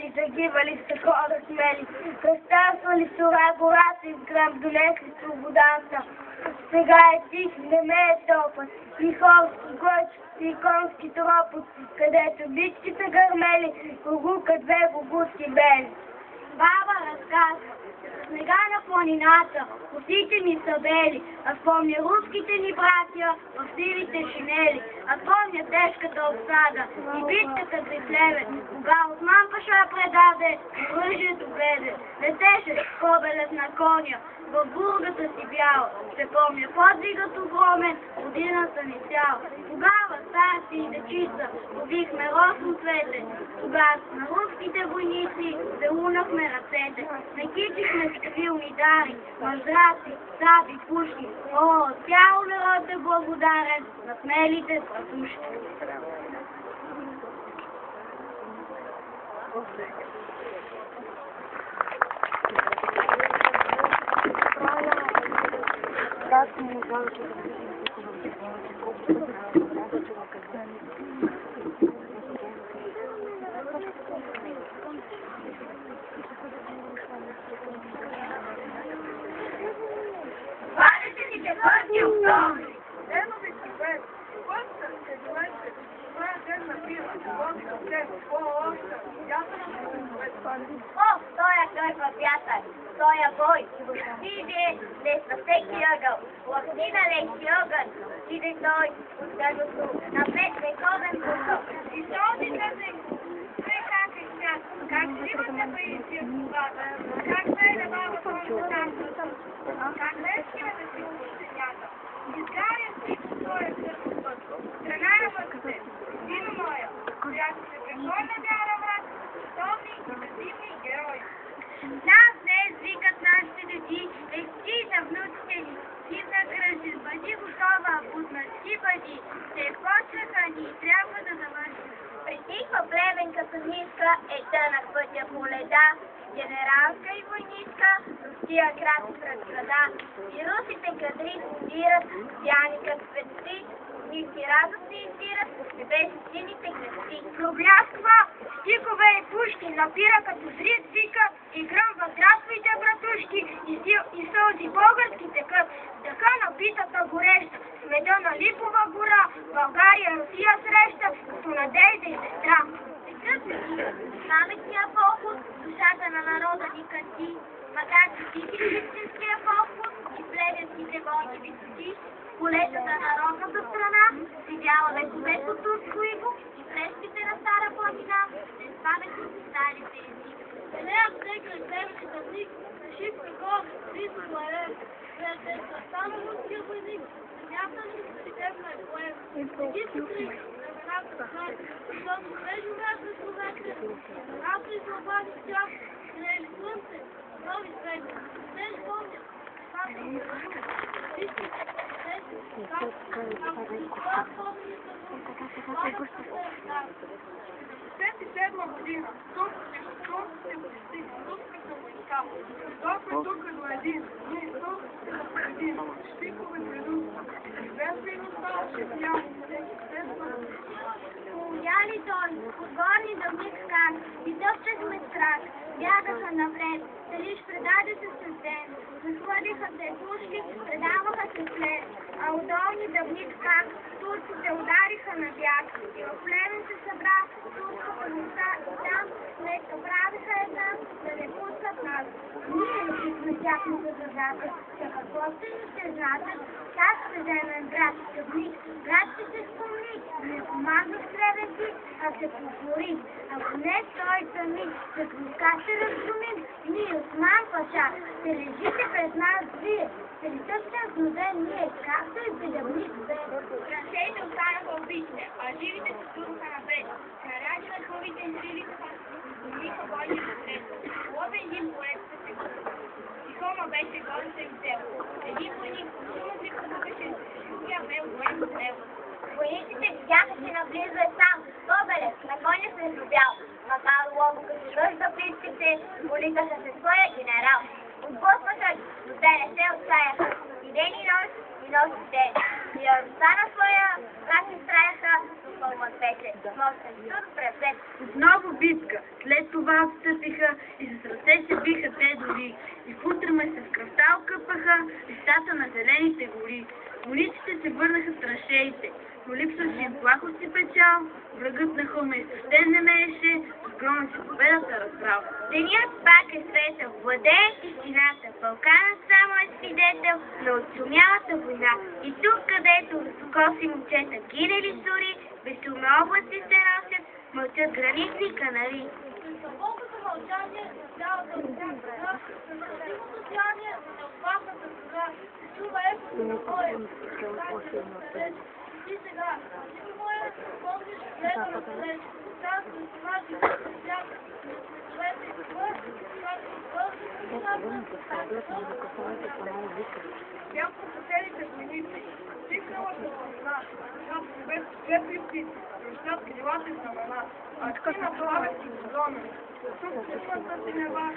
смели, загивали са хора смели, разтърсвали сура гората и в гръм донесли свободата. Сега е тих, не ме е топът, и хорски глъч, и конски тропот, където битките гърмели, гугука две гугутки бели. Баба разказва. Снега на планината, косите ми са бели, а спомня руските ни братя в сивите шинели, а спомня тежката обсада и битката при Плевен, кога Осман паша предаде, оръжието гледе, летеше кобелев на коня, в бургата си бял, ще помня подвигът огромен, годината ни цял. Тогава старци и дечица убихме росно цвете, тогава на руските войници целунахме ръцете, накичихме с цивилни дари, мъжраци, саби, пушки. О, цял народ е благодарен на смелите стратушки. Как не знам, че О, той папята, той бой, отиде след на всеки ъгъл, лъхни на леки огън, отиде той от дъното на пет вековен кукъл. И този дъзък, все как е свят, как живата паисия в главата, как гледа баба който танцата, как лескива да си ученята, изгаря всичко своя сърце път, страна на мъките, сина моя, която се прехвърля вяра враг, стомни и безимни герои. Нас днес викат нашите деди, лещи за внуците ни, ти накръжи, бъди готова, буднати бъди, се почнаха ни и трябва да завършим. Притихва племен като ниска, е тънък пътя по леда, генералска и войничка, русия град пред града, и русите кадри спират, яникът светли, ниски радостни издират, небеси сините кръсти. Проблясква, стикове и пушки, напира като зрит вика, и гръмва здравствуйте, братушки, и сълзи български текат, така напитата гореща, меда на Липова гора, България, Русия среща, като надежда и сестра. Паметния поход, душата на народа ни къси, макар че тихи истинския поход и плевенските войни висоти, полетата на родната страна, видяла вековето турско иго и фреските на Стара планина, не спаметни си старите език. Елея всека и плевенската зик, реши прегор, рисо лаер, приятелка, стана руския войник, земята ни свидетна е поем. Еди си крик, времената хар, защото свежи мрачни словете, времената и злобани с тях, грели слънце, нови свети, не спомня. Седма година, турските войски, турската войска, толкова тук до един, ние турската един, щикове предуха, известно ставаше бяло, Умяли дой, отгорни дълник скак, и тъпчехме страх, бягаха напред, се лиш предаде се с ден, захвърлиха се пушки, предаваха се след, а удолни дълник скак, турците удариха на бяг, и в Плевен се събра турската войска, и там сметка правиха една, да не пускат нас. Ние решихме тяхното задача, за какво ще ни се значат, как ще вземем град Дъбник, град ще се спомни, не командва с Плевенци, а се повтори. Ако не той сами, с войска ще разгромим, ние Осман паша, ще лежите пред нас вие, ще ли тъпчем с нозен ние, както и при Дъбник бе. Траншеите останаха убитите, а живите се турнаха напред. Краряни на хълвите изривиха, изгониха бойни напред. Лобен им поетите се гъсна. Хома беше горната им цел. Един войник силно си подукаше, другия бел военно цел. Войниците видяха, че наблизо е сам, Кобелев, на коня се изробял. Махал лобо като ръжда плиските, политаха се своя генерал. Отблъсваха ги, но те не се отчаяха. И ден и нощ и ден. И радостта на своя враг се страяха, но хълмът беше. Мощен суд превзет. Отново битка. След това отстъпиха и с ръце се биха те дори. И в утреме се в кръвта окъпаха листата на зелените гори. Войниците се върнаха в траншеите, но липсваше им плахост и печал. Врагът на Хуме съвсем не мееше, с грома си победата разбрал. Денят пак е светъл, владее истината. Балканът само е свидетел на отшумялата война. И тук, където високоси момчета гинели сури, безумно облаци се носят, мълчат гранитни канари. Дълбокото мълчание на цялата война, невъзможното сияние на неопасната кора, се чува ехото на боя. И сега, ти моя, помниш, гледа на далеч, цялата наши свята, човека и твърд, Бяха поселите войници, стигналата война, когато без слепици, ръщат крилата и знамена, а ти на пламет и зона. Тук силната си нева.